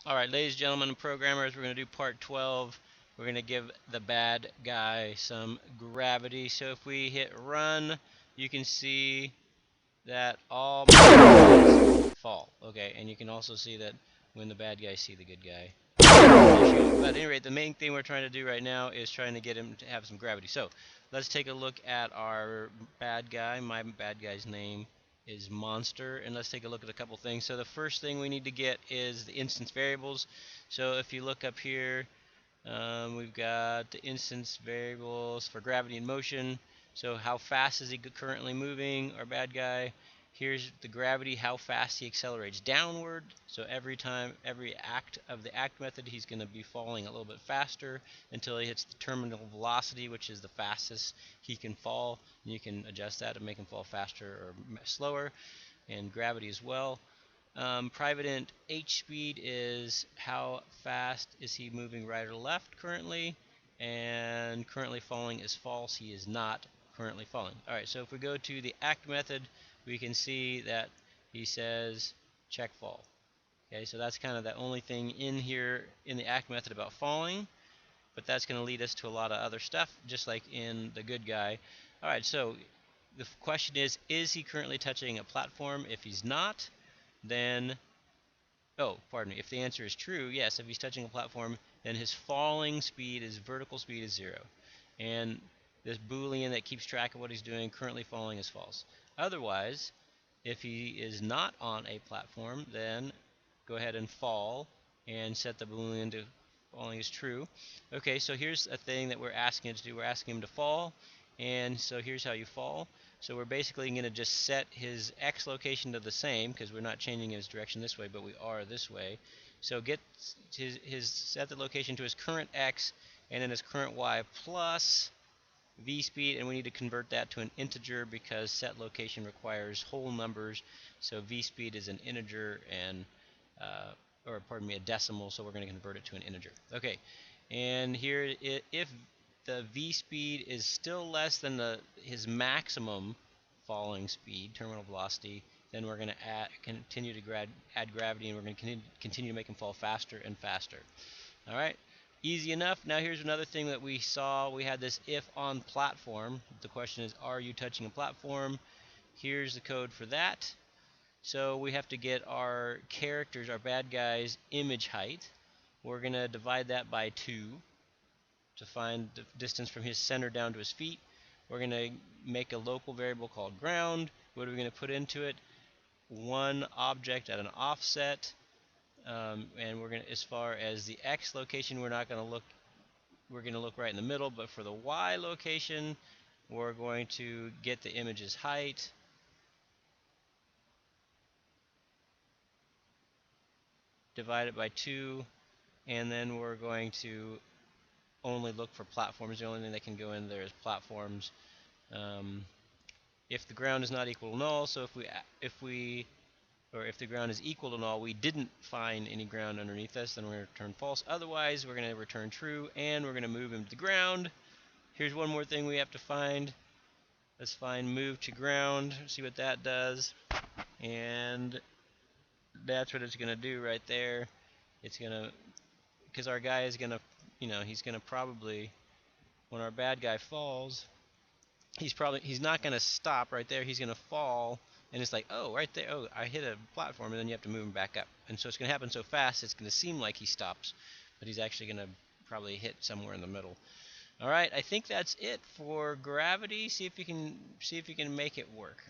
Alright, ladies and gentlemen and programmers, we're going to do part 12. We're going to give the bad guy some gravity. So if we hit run, you can see that all my guys fall. Okay, and you can also see that when the bad guys see the good guy. But at any rate, the main thing we're trying to do right now is trying to get him to have some gravity. So let's take a look at our bad guy. My bad guy's name is Monster, and let's take a look at a couple things. So the first thing we need to get is the instance variables. So if you look up here, we've got the instance variables for gravity and motion. So how fast is he currently moving, our bad guy? Here's the gravity, how fast he accelerates downward. So every time, every act of the act method, he's going to be falling a little bit faster until he hits the terminal velocity, which is the fastest he can fall. And you can adjust that to make him fall faster or slower, and gravity as well. Private int h speed is how fast is he moving right or left currently, and currently falling is false. He is not currently falling. Alright, so if we go to the act method, we can see that he says check fall. Okay, so that's kind of the only thing in here in the act method about falling, but that's going to lead us to a lot of other stuff, just like in the good guy. Alright, so the question is he currently touching a platform? If he's not, then, oh, pardon me, if the answer is true, yes, if he's touching a platform, then his falling speed, his vertical speed is 0. And this Boolean that keeps track of what he's doing, currently falling, is false. Otherwise, if he is not on a platform, then go ahead and fall and set the Boolean to falling is true. Okay, so here's a thing that we're asking him to do. We're asking him to fall, and so here's how you fall. So we're basically going to just set his x location to the same, because we're not changing his direction this way, but we are this way. So get set the location to his current x, and then his current y plus v speed, and we need to convert that to an integer because set location requires whole numbers. So v speed is an integer, and or pardon me, a decimal, so we're going to convert it to an integer. Okay, and here, if the v speed is still less than his maximum falling speed, terminal velocity, then we're going to continue to add gravity, and we're going to continue to make him fall faster and faster. All right, easy enough. Now here's another thing that we saw. We had this if on platform. The question is, are you touching a platform? Here's the code for that. So we have to get our characters, our bad guys' image height. We're going to divide that by 2 to find the distance from his center down to his feet. We're going to make a local variable called ground. What are we going to put into it? One object at an offset. And we're going to, as far as the x location, we're going to look right in the middle, but for the y location, we're going to get the image's height, divide it by 2, and then we're going to only look for platforms. The only thing that can go in there is platforms. If the ground is not equal to null, so if the ground is equal to null, we didn't find any ground underneath us, then we're going to return false. Otherwise, we're going to return true, and we're going to move him to the ground. Here's one more thing we have to find. Let's find move to ground, see what that does. And that's what it's going to do right there. It's going to, because our guy is going to, he's going to probably, when our bad guy falls, he's not going to stop right there. He's going to fall, and it's like, oh, right there, oh, I hit a platform, and then you have to move him back up. And so it's going to happen so fast, it's going to seem like he stops, but he's actually going to probably hit somewhere in the middle. All right, I think that's it for gravity. See if you can make it work.